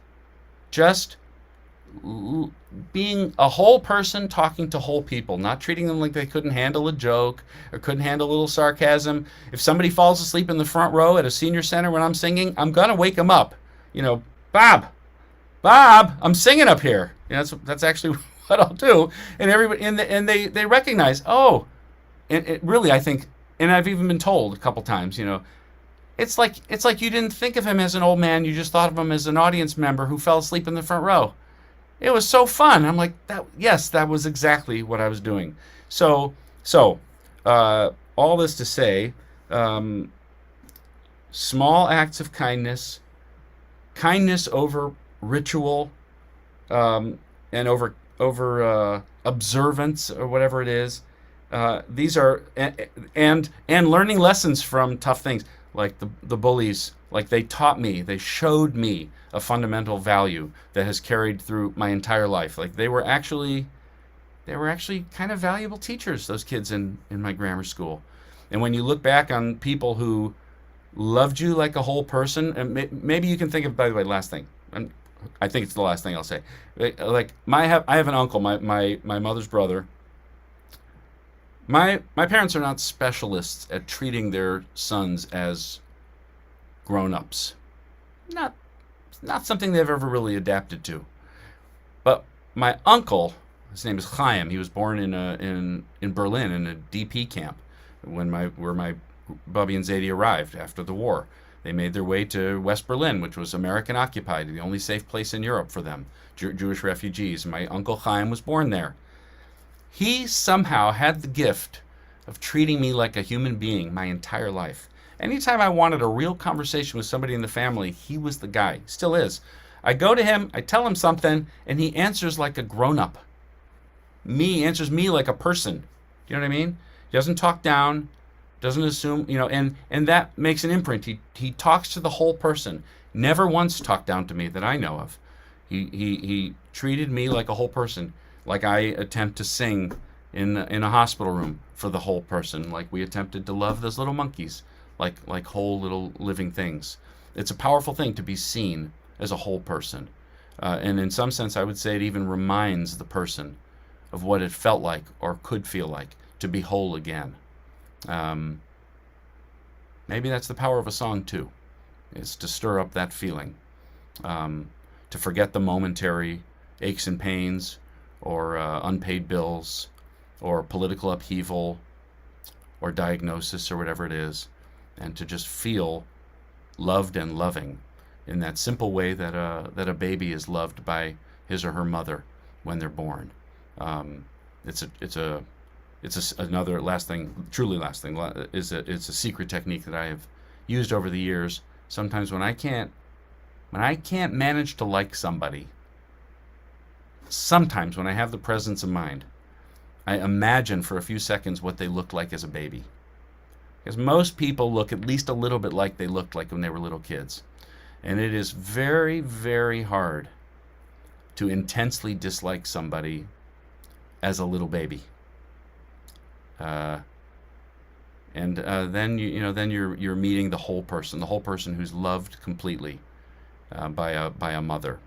C: being a whole person talking to whole people, not treating them like they couldn't handle a joke or couldn't handle a little sarcasm. If somebody falls asleep in the front row at a senior center when I'm singing, I'm going to wake them up. Bob, I'm singing up here. That's actually what I'll do. And everybody, and they recognize, oh, and it really, I think, and I've even been told a couple times, it's like you didn't think of him as an old man. You just thought of him as an audience member who fell asleep in the front row. It was so fun. I'm like, that was exactly what I was doing. So all this to say, small acts of kindness over ritual, and over observance or whatever it is. These are and learning lessons from tough things, like the bullies. Like they showed me a fundamental value that has carried through my entire life. Like they were actually kind of valuable teachers, those kids in my grammar school. And when you look back on people who loved you like a whole person, and maybe you can think of, by the way, last thing. I think it's the last thing I'll say. Like I have an uncle, my mother's brother. My parents are not specialists at treating their sons as grown-ups. Not something they've ever really adapted to. But my uncle, his name is Chaim. He was born in Berlin in a DP camp where my Bubby and Zadie arrived after the war. They made their way to West Berlin, which was American occupied, the only safe place in Europe for them, Jewish refugees. My uncle Chaim was born there. He somehow had the gift of treating me like a human being my entire life. Anytime I wanted a real conversation with somebody in the family, he was the guy. Still is. I go to him, I tell him something, and he answers like a grown-up. Answers me like a person. Do you know what I mean? He doesn't talk down, doesn't assume, and that makes an imprint. He talks to the whole person. Never once talked down to me that I know of. He treated me like a whole person, like I attempt to sing in a hospital room for the whole person, like we attempted to love those little monkeys. Like whole little living things. It's a powerful thing to be seen as a whole person. And in some sense, I would say it even reminds the person of what it felt like or could feel like to be whole again. Maybe that's the power of a song too, is to stir up that feeling, to forget the momentary aches and pains or unpaid bills or political upheaval or diagnosis or whatever it is, and to just feel loved and loving in that simple way that a baby is loved by his or her mother when they're born. It's another last thing, truly last thing, is it's a secret technique that I have used over the years. Sometimes when I can't manage to like somebody, sometimes when I have the presence of mind, I imagine for a few seconds what they looked like as a baby. Because most people look at least a little bit like they looked like when they were little kids. And it is very, very hard to intensely dislike somebody as a little baby. Then you're meeting the whole person who's loved completely by a mother.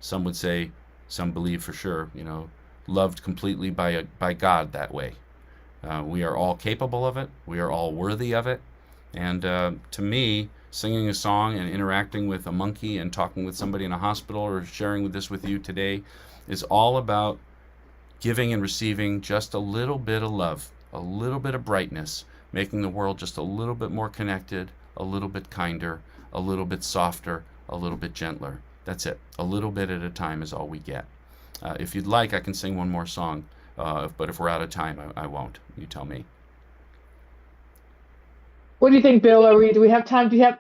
C: Some would say, some believe for sure, loved completely by God that way. We are all capable of it. We are all worthy of it. And to me, singing a song and interacting with a monkey and talking with somebody in a hospital or sharing this with you today is all about giving and receiving just a little bit of love, a little bit of brightness, making the world just a little bit more connected, a little bit kinder, a little bit softer, a little bit gentler. That's it. A little bit at a time is all we get. If you'd like, I can sing one more song, but if we're out of time, I won't. You tell me.
B: What do you think, Bill? Do we have time? Do you have?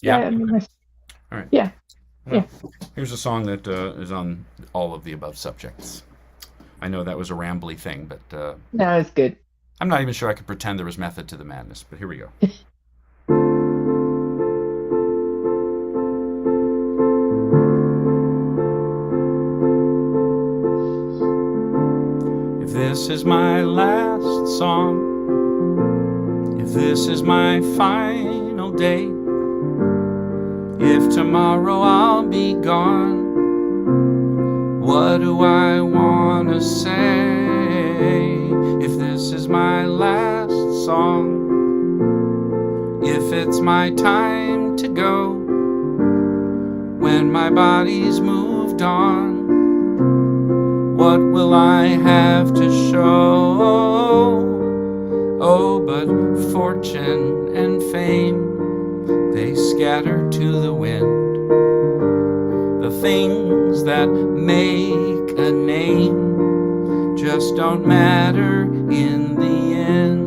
C: Yeah.
B: All right. Yeah.
C: Well, here's a song that is on all of the above subjects. I know that was a rambly thing, but
B: No, it's good.
C: I'm not even sure I could pretend there was method to the madness, but here we go. If this is my last song, if this is my final day, if tomorrow I'll be gone, what do I want to say? If this is my last song, if it's my time to go, when my body's moved on, what will I have to show? Oh, but fortune and fame, they scatter to the wind. The things that make a name just don't matter in the end.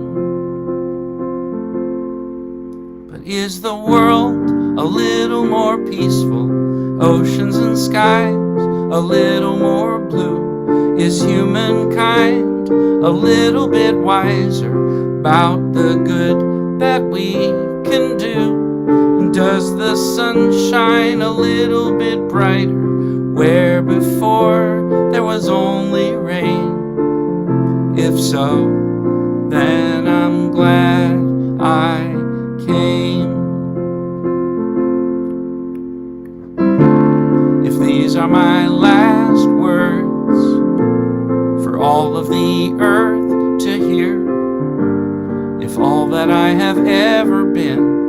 C: But is the world a little more peaceful? Oceans and skies a little more blue? Is humankind a little bit wiser about the good that we can do? Does the sun shine a little bit brighter where before there was only rain? If so, then I'm glad I came. If these are my last words for all of the earth to hear, if all that I have ever been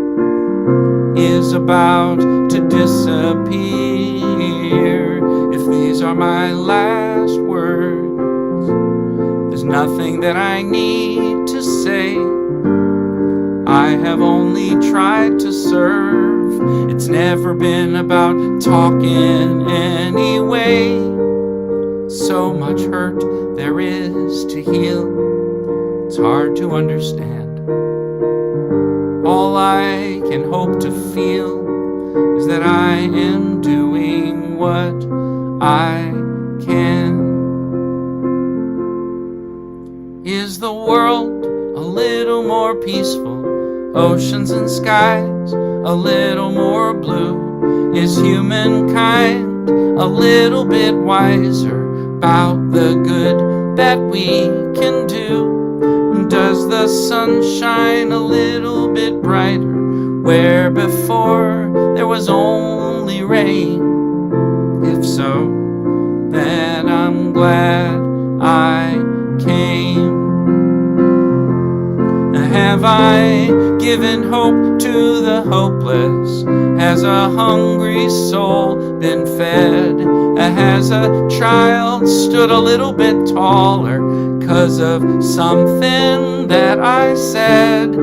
C: is about to disappear, if these are my last words, there's nothing that I need to say. I have only tried to serve. It's never been about talking anyway. So much hurt there is to heal, it's hard to understand. All I can hope to feel is that I am doing what I can. Is the world a little more peaceful? Oceans and skies a little more blue? Is humankind a little bit wiser about the good that we can do? Does the sun shine a little bit brighter where before there was only rain? If so, then I'm glad I came. Have I given hope to the hope bliss? Has a hungry soul been fed? Has a child stood a little bit taller 'cause of something that I said?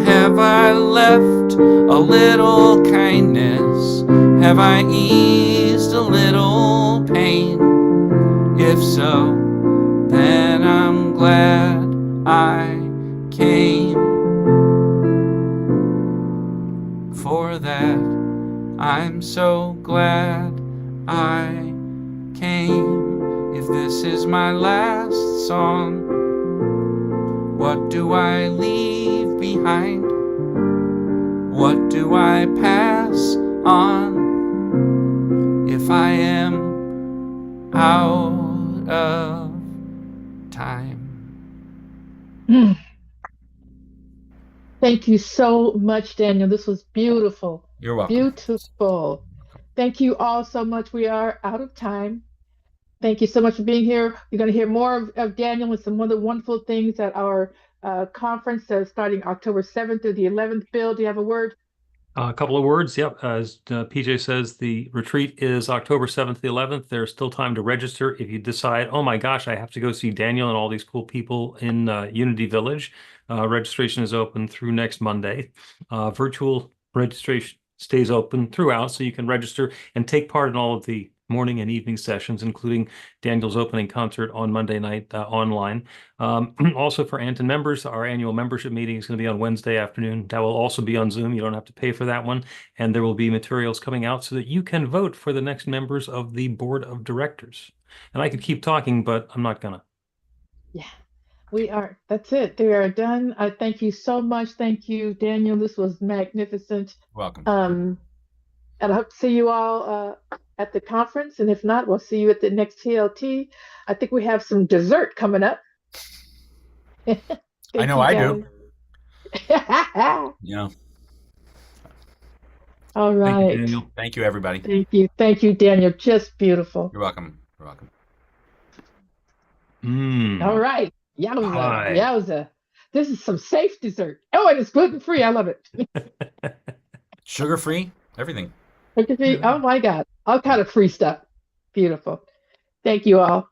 C: Have I left a little kindness? Have I eased a little pain? If so, then I'm glad I came. For that, I'm so glad I came. If this is my last song, what do I leave behind? What do I pass on if I am out of time?
B: Thank you so much, Daniel. This was beautiful.
C: You're welcome.
B: Beautiful. Thank you all so much. We are out of time. Thank you so much for being here. You're going to hear more of Daniel and some other wonderful things at our conference starting October 7th through the 11th. Bill, do you have a word?
D: A couple of words. Yep. As PJ says, the retreat is October 7th, the 11th. There's still time to register if you decide, oh my gosh, I have to go see Daniel and all these cool people in Unity Village. Registration is open through next Monday. Virtual registration stays open throughout, so you can register and take part in all of the morning and evening sessions, including Daniel's opening concert on Monday night online. Also for Anton members, our annual membership meeting is going to be on Wednesday afternoon. That will also be on Zoom. You don't have to pay for that one. And there will be materials coming out so that you can vote for the next members of the board of directors. And I could keep talking, but I'm not gonna.
B: Yeah, we are. That's it. We are done. I thank you so much. Thank you, Daniel. This was magnificent.
C: Welcome.
B: And I hope to see you all at the conference. And if not, we'll see you at the next TLT. I think we have some dessert coming up.
C: I know I do. Yeah.
B: All right.
D: Thank you, Daniel.
C: Thank you, everybody.
B: Thank you. Thank you, Daniel. Just beautiful.
C: You're welcome. You're welcome.
B: All right. Yowza.
D: Hi.
B: Yowza. This is some safe dessert. Oh, and it's gluten-free. I love it.
C: Sugar-free, everything.
B: Gluten-free. Oh, my God. All kind of free stuff. Beautiful. Thank you all.